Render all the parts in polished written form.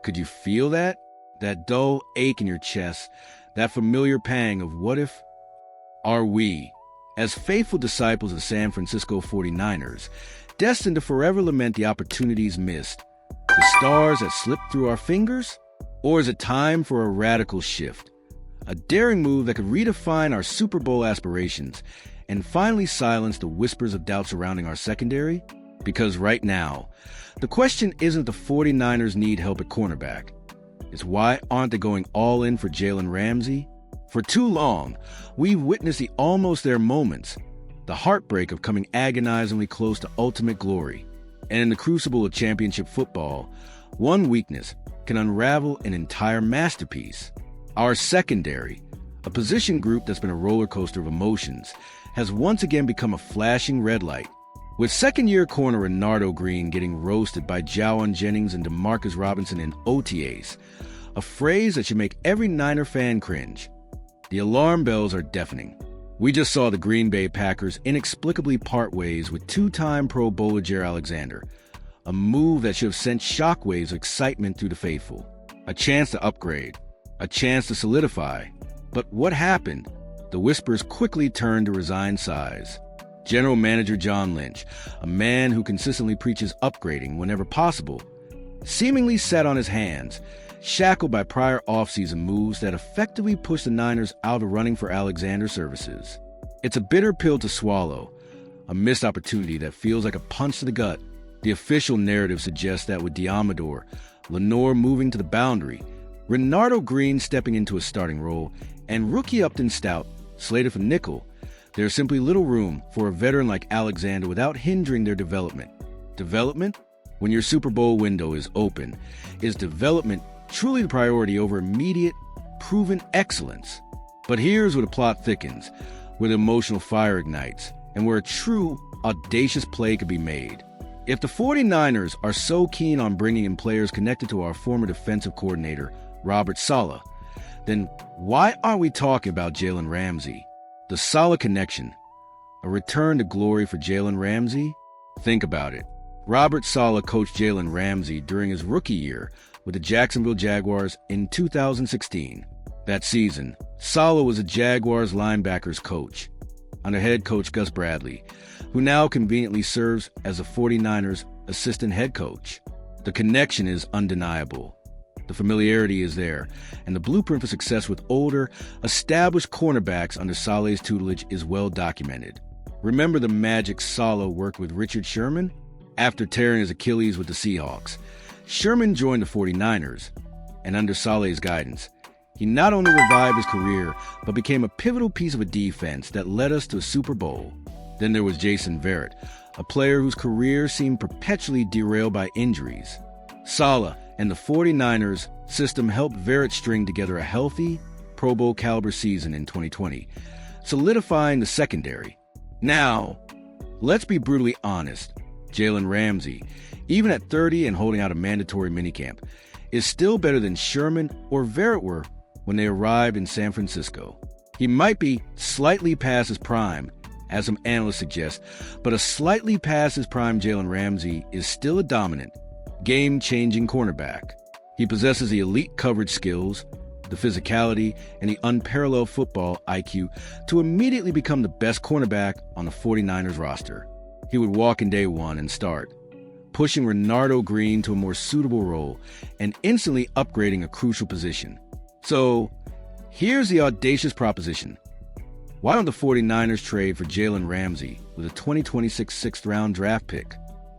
Could you feel that? That dull ache in your chest, that familiar pang of what if? Are we, as faithful disciples of the San Francisco 49ers, destined to forever lament the opportunities missed, the stars that slipped through our fingers? Or is it time for a radical shift? A daring move that could redefine our Super Bowl aspirations and finally silence the whispers of doubt surrounding our secondary? Because right now, the question isn't the 49ers need help at cornerback. It's why aren't they going all in for Jalen Ramsey? For too long, we've witnessed the almost there moments, the heartbreak of coming agonizingly close to ultimate glory. And in the crucible of championship football, one weakness can unravel an entire masterpiece. Our secondary, a position group that's been a roller coaster of emotions, has once again become a flashing red light. With second-year corner Renardo Green getting roasted by Jawan Jennings and DeMarcus Robinson in OTAs, a phrase that should make every Niner fan cringe. The alarm bells are deafening. We just saw the Green Bay Packers inexplicably part ways with two-time Pro Bowler Jaire Alexander, a move that should have sent shockwaves of excitement through the faithful. A chance to upgrade, a chance to solidify. But what happened? The whispers quickly turned to resigned sighs. General Manager John Lynch, a man who consistently preaches upgrading whenever possible, seemingly sat on his hands, shackled by prior offseason moves that effectively pushed the Niners out of running for Alexander's services. It's a bitter pill to swallow, a missed opportunity that feels like a punch to the gut. The official narrative suggests that with Diamador, Lenore moving to the boundary, Renardo Green stepping into a starting role, and rookie Upton Stout slated for nickel, there's simply little room for a veteran like Alexander without hindering their development. Development? When your Super Bowl window is open, is development truly the priority over immediate, proven excellence? But here's where the plot thickens, where the emotional fire ignites, and where a true, audacious play could be made. If the 49ers are so keen on bringing in players connected to our former defensive coordinator, Robert Saleh, then why aren't we talking about Jalen Ramsey? The Saleh connection, a return to glory for Jalen Ramsey? Think about it. Robert Saleh coached Jalen Ramsey during his rookie year with the Jacksonville Jaguars in 2016. That season, Saleh was a Jaguars linebackers coach under head coach Gus Bradley, who now conveniently serves as the 49ers assistant head coach. The connection is undeniable. The familiarity is there, and the blueprint for success with older, established cornerbacks under Saleh's tutelage is well documented. Remember the magic Saleh worked with Richard Sherman? After tearing his Achilles with the Seahawks, Sherman joined the 49ers, and under Saleh's guidance, he not only revived his career, but became a pivotal piece of a defense that led us to a Super Bowl. Then there was Jason Verrett, a player whose career seemed perpetually derailed by injuries. Saleh and the 49ers system helped Verrett string together a healthy, Pro Bowl caliber season in 2020, solidifying the secondary. Now, let's be brutally honest. Jalen Ramsey, even at 30 and holding out a mandatory minicamp, is still better than Sherman or Verrett were when they arrived in San Francisco. He might be slightly past his prime, as some analysts suggest, but a slightly past his prime Jalen Ramsey is still a dominant, game-changing cornerback. He possesses the elite coverage skills, the physicality, and the unparalleled football IQ to immediately become the best cornerback on the 49ers roster. He would walk in day one and start, pushing Renardo Green to a more suitable role and instantly upgrading a crucial position. So, here's the audacious proposition. Why don't the 49ers trade for Jalen Ramsey with a 2026 sixth-round draft pick?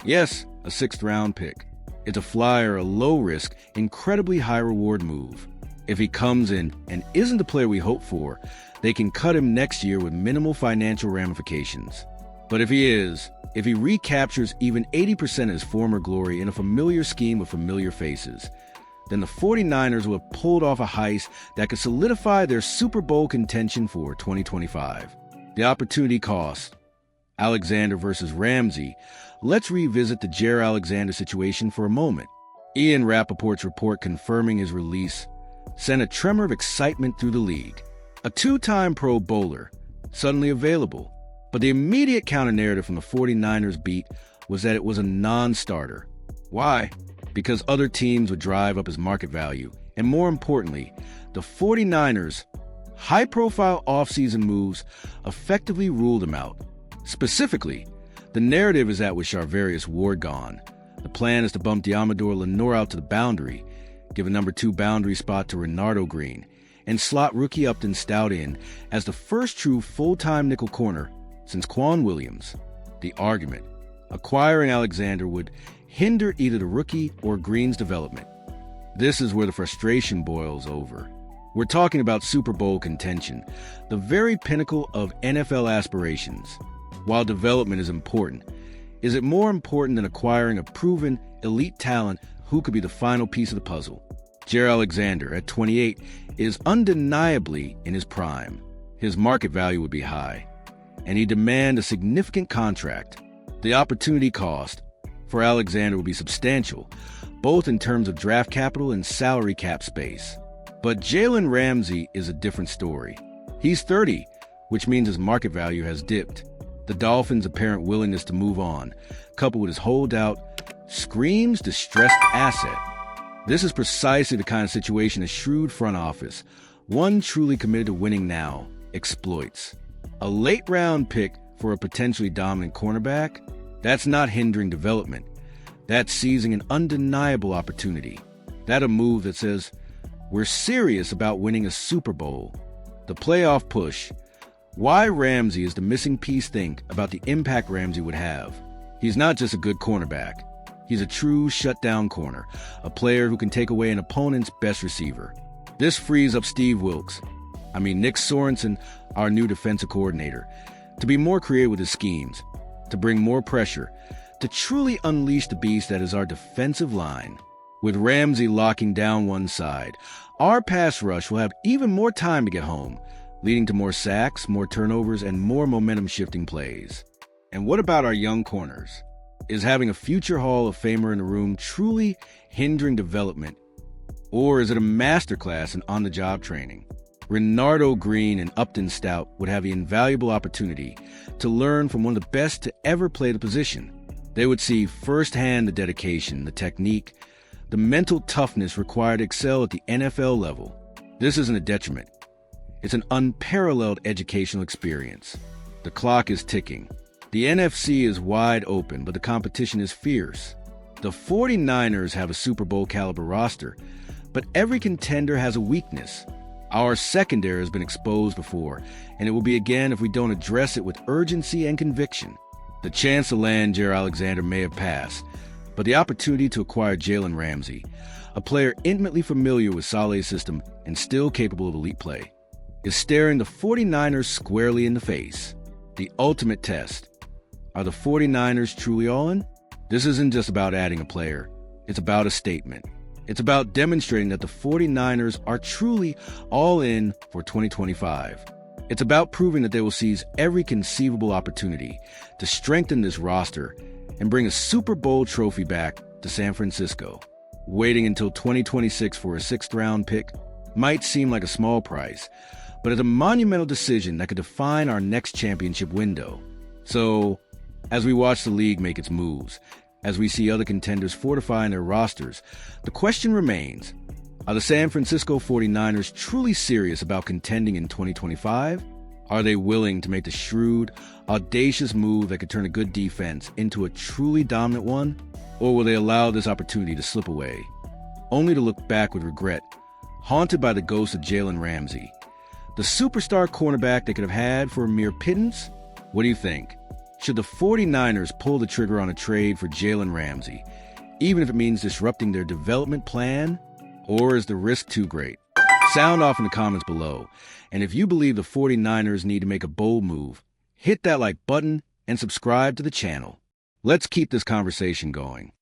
Yes, a sixth-round pick. It's a flyer, a low-risk, incredibly high-reward move. If he comes in and isn't the player we hope for, they can cut him next year with minimal financial ramifications. But if he recaptures even 80% of his former glory in a familiar scheme of familiar faces, then the 49ers will have pulled off a heist that could solidify their Super Bowl contention for 2025. The opportunity cost. Alexander versus Ramsey. Let's revisit the Jaire Alexander situation for a moment. Ian Rappaport's report confirming his release sent a tremor of excitement through the league. A two-time Pro Bowler, suddenly available. But the immediate counter-narrative from the 49ers beat was that it was a non-starter. Why? because other teams would drive up his market value. And more importantly, the 49ers' high-profile offseason moves effectively ruled him out. Specifically, the narrative is that with Charvarius Ward gone, the plan is to bump Diamador Lenore out to the boundary, give a number 2 boundary spot to Renardo Green, and slot rookie Upton Stout in as the first true full-time nickel corner since Quan Williams. The argument: acquiring Alexander would hinder either the rookie or Green's development. This is where the frustration boils over. We're talking about Super Bowl contention, the very pinnacle of NFL aspirations. While development is important, is it more important than acquiring a proven elite talent who could be the final piece of the puzzle? Jaire Alexander, at 28, is undeniably in his prime. His market value would be high, and he'd demand a significant contract. The opportunity cost for Alexander would be substantial, both in terms of draft capital and salary cap space. But Jalen Ramsey is a different story. He's 30, which means his market value has dipped. The Dolphins' apparent willingness to move on, coupled with his holdout, screams distressed asset. This is precisely the kind of situation a shrewd front office, one truly committed to winning now, exploits. A late-round pick for a potentially dominant cornerback? That's not hindering development. That's seizing an undeniable opportunity. That's a move that says, we're serious about winning a Super Bowl. The playoff push. Why Ramsey is the missing piece. Think about the impact Ramsey would have. He's not just a good cornerback. He's a true shutdown corner, a player who can take away an opponent's best receiver. This frees up Nick Sorensen, our new defensive coordinator, to be more creative with his schemes, to bring more pressure, to truly unleash the beast that is our defensive line. With Ramsey locking down one side, our pass rush will have even more time to get home, leading to more sacks, more turnovers, and more momentum-shifting plays. And what about our young corners? Is having a future Hall of Famer in the room truly hindering development? Or is it a masterclass in on-the-job training? Renardo Green and Upton Stout would have the invaluable opportunity to learn from one of the best to ever play the position. They would see firsthand the dedication, the technique, the mental toughness required to excel at the NFL level. This isn't a detriment. It's an unparalleled educational experience. The clock is ticking. The NFC is wide open, but the competition is fierce. The 49ers have a Super Bowl caliber roster, but every contender has a weakness. Our secondary has been exposed before, and it will be again if we don't address it with urgency and conviction. The chance to land Jaire Alexander may have passed, but the opportunity to acquire Jalen Ramsey, a player intimately familiar with Saleh's system and still capable of elite play, is staring the 49ers squarely in the face. The ultimate test. Are the 49ers truly all in? This isn't just about adding a player. It's about a statement. It's about demonstrating that the 49ers are truly all in for 2025. It's about proving that they will seize every conceivable opportunity to strengthen this roster and bring a Super Bowl trophy back to San Francisco. Waiting until 2026 for a 6th-round pick might seem like a small price, but it's a monumental decision that could define our next championship window. So, as we watch the league make its moves, as we see other contenders fortifying their rosters, the question remains, are the San Francisco 49ers truly serious about contending in 2025? Are they willing to make the shrewd, audacious move that could turn a good defense into a truly dominant one? Or will they allow this opportunity to slip away, only to look back with regret, haunted by the ghost of Jalen Ramsey, the superstar cornerback they could have had for a mere pittance? What do you think? Should the 49ers pull the trigger on a trade for Jalen Ramsey, even if it means disrupting their development plan? Or is the risk too great? Sound off in the comments below. And if you believe the 49ers need to make a bold move, hit that like button and subscribe to the channel. Let's keep this conversation going.